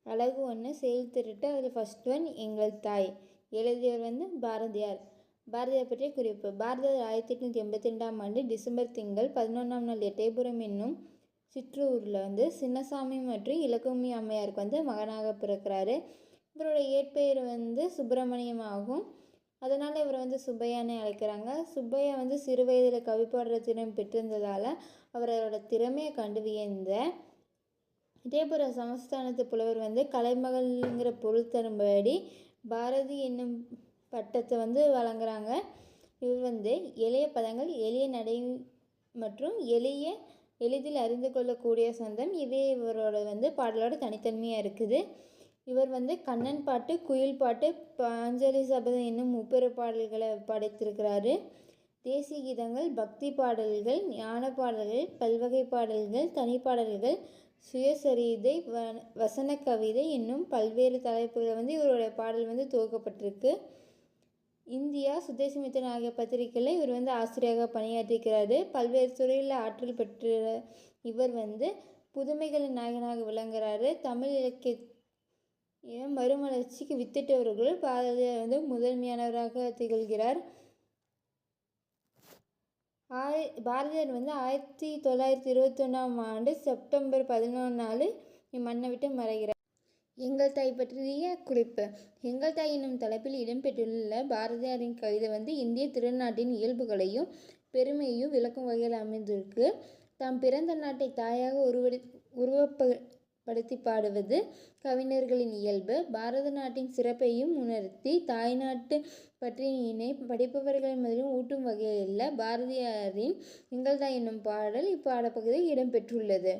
அழகு ஒன்று செயல் திருட்டு. அதில் ஃபர்ஸ்ட் ஒன் எங்கள் தாய். எழுதியவர் பாரதியார். பாரதியார் பற்றிய குறிப்பு. பாரதியார் 1882ஆம் ஆண்டு டிசம்பர் திங்கள் 11ஆம் நாள் எட்டயபுரம் என்னும் சிற்றூரில் சின்னசாமி மற்றும் இலக்குமி அம்மையாருக்கு மகனாக பிறக்கிறாரு. இவருடைய இயற்பெயர் சுப்பிரமணியம் ஆகும். அதனால் இவர் சுப்பையான்னு அழைக்கிறாங்க. சுப்பையா சிறு வயதில் கவி பாடுற திறன் பெற்றிருந்ததால் அவரோட திறமையை கண்டு வியந்த எட்டயபுர சமஸ்தானத்து புலவர் கலைமகள்ங்கிற பொருள் தரும்படி பாரதி என்னும் பட்டத்தை வழங்குறாங்க. இவர் எளிய பதங்கள், எளிய நடை மற்றும் எளிதில் அறிந்து கொள்ளக்கூடிய சந்தம் இவை இவரோட பாடலோட தனித்தன்மையாக இருக்குது. இவர் கண்ணன் பாட்டு, குயில் பாட்டு, பாஞ்சாலி சபதம் என்னும் முப்பெரு பாடல்களை படைத்திருக்கிறாரு. தேசிய கீதங்கள், பக்தி பாடல்கள், ஞான பாடல்கள், பல்வகை பாடல்கள், தனிப்பாடல்கள், சுயசரிதை, வசன கவிதை என்னும் பல்வேறு தலைப்புகள் இவருடைய பாடல் துவக்கப்பட்டிருக்கு. இந்தியா, சுதேசமித்திரன் ஆகிய பத்திரிகைகளில் இவர் ஆசிரியராக பணியாற்றிருக்கிறாரு. பல்வேறு துறையில் ஆற்றல் பெற்ற இவர் புதுமைகளின் நாயகனாக விளங்குகிறாரு. தமிழ் இலக்கிய மறுமலர்ச்சிக்கு வித்திட்டவர்கள் பாரதியார் முதன்மையானவராக திகழ்கிறார். பாரதியார் 1921ஆம் ஆண்டு செப்டம்பர் 11 இம்மண்ணை விட்டு மறைகிறார். எங்கள் தாய் பற்றிய குறிப்பு. எங்கள் தாய் என்னும் தலைப்பில் இடம்பெற்றுள்ள பாரதியாரின் கவிதை இந்திய திருநாட்டின் இயல்புகளையும் பெருமையையும் விளக்கும் வகையில் அமைந்திருக்கு. தாம் பிறந்த நாட்டை தாயாக உருவப்படுத்தி பாடுவது கவிஞர்களின் இயல்பு. பாரத நாட்டின் சிறப்பையும் உணர்த்தி தாய்நாட்டு பற்றியினை படிப்பவர்கள் முதலும் ஊட்டும் வகையில் பாரதியாரின் எங்கள் தாய் என்னும் பாடல் இப்பாடப்பகுதியில் இடம்பெற்றுள்ளது.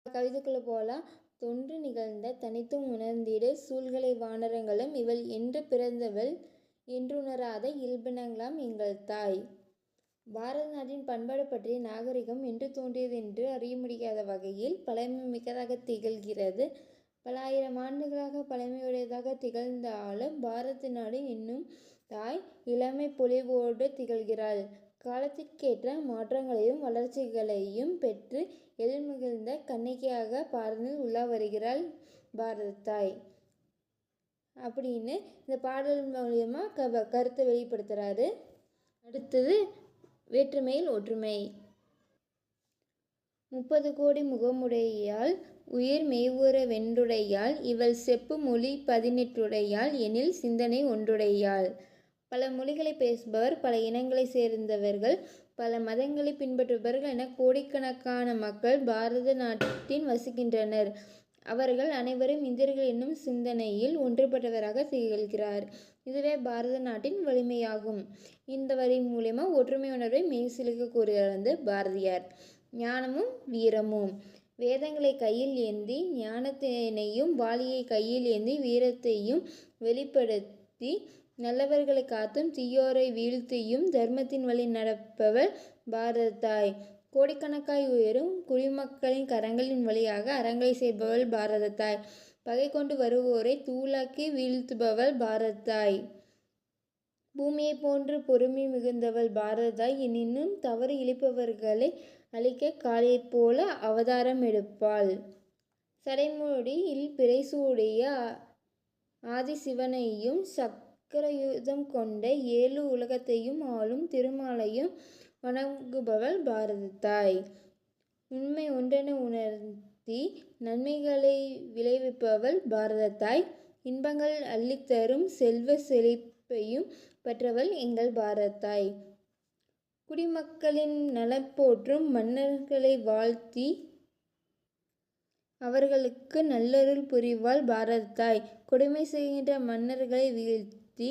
கவிதைக்குள்ள போலாம். தொன்று நிகழ்ந்த தனித்தும் உணர்ந்திடு சூழ்களை வானரங்களும் இவள் என்று பிறந்தவள் என்றுணராத இயல்பினங்களாம் எங்கள் தாய். பாரத நாட்டின் பண்பாடு பற்றிய நாகரிகம் என்று தோன்றியது என்று அறிய முடியாத வகையில் பழமை மிக்கதாக திகழ்கிறது. பல ஆயிரம் ஆண்டுகளாக பழமையுடையதாக திகழ்ந்தாலும் பாரத நாடு என்னும் தாய் இளமை பொலிவோடு திகழ்கிறாள். காலத்திற்கேற்ற மாற்றங்களையும் வளர்ச்சிகளையும் பெற்று எழில்மிகுந்த கன்னிகையாக பாரதில் உலா வருகிறாள் பாரத தாய் அப்படின்னு இந்த பாடல் மூலமா கருத்தை வெளிப்படுத்துகிறாரு. அடுத்தது வேற்றுமையில் ஒற்றுமை. 30 கோடி முகமுடையாள் உயிர் மெய்வுற வென்றுடையாள் இவள் செப்பு மொழி 18 எனில் சிந்தனை ஒன்றுடையாள். பல மொழிகளை பேசுபவர், பல இனங்களை சேர்ந்தவர்கள், பல மதங்களை பின்பற்றுபவர்கள் என கோடிக்கணக்கான மக்கள் பாரத நாட்டில் வசிக்கின்றனர். அவர்கள் அனைவரும் இந்தியர்கள் என்னும் சிந்தனையில் ஒன்றுபட்டவராக திகழ்கிறார். இதுவே பாரத நாட்டின் வலிமையாகும். இந்த வரி மூலமா ஒற்றுமை உணர்வை மெய்சிலுக்க கூறுகிறார் பாரதியார். ஞானமும் வீரமும். வேதங்களை கையில் ஏந்தி ஞானத்தினையும் வாளியை கையில் ஏந்தி வீரத்தையும் வெளிப்படுத்தி நல்லவர்களை காத்தும் தீயோரை வீழ்த்தியும் தர்மத்தின் வழி நடப்பவள் பாரத தாய். கோடிக்கணக்காய் உயரும் குடிமக்களின் கரங்களின் வழியாக அறங்களை சேர்ப்பவள் பாரத தாய். பகை கொண்டு வருவோரை தூளாக்கி வீழ்த்துபவள் பாரத தாய். பூமியை போன்று பொறுமை மிகுந்தவள் பாரத தாய். எனினும் தவறு இழைப்பவர்களை அழிக்க காளியைப் போல அவதாரம் எடுப்பாள். சடைமுடியில் பிறைசூடிய ஆதிசிவனையும் சக்கரயுதம் கொண்ட 7 உலகத்தையும் ஆளும் திருமாலையும் வணங்குபவள் பாரத தாய். உண்மை ஒன்றென உணர்த்தி நன்மைகளை விளைவிப்பவள் பாரத தாய். இன்பங்கள் அள்ளித்தரும் செல்வ செழிப்பையும் பெற்றவள் எங்கள் பாரத தாய். குடிமக்களின் நலம் போற்றும் மன்னர்களை வாழ்த்தி அவர்களுக்கு நல்லருள் புரிவாள் பாரத தாய். கொடுமை செய்கின்ற மன்னர்களை வீழ்த்தி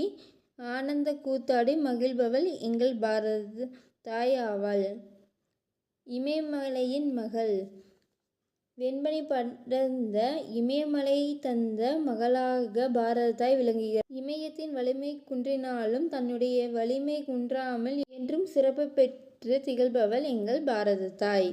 ஆனந்த கூத்தாடி மகிழ்பவள் எங்கள் பாரத தாய் ஆவாள். இமயமலையின் மகள். வெண்பனி படர்ந்த இமயமலை தந்த மகளாக பாரத தாய் விளங்குகிறார். இமயத்தின் வலிமை குன்றினாலும் தன்னுடைய வலிமை குன்றாமல் என்றும் சிறப்பு பெற்று திகழ்பவள் எங்கள் பாரத தாய்.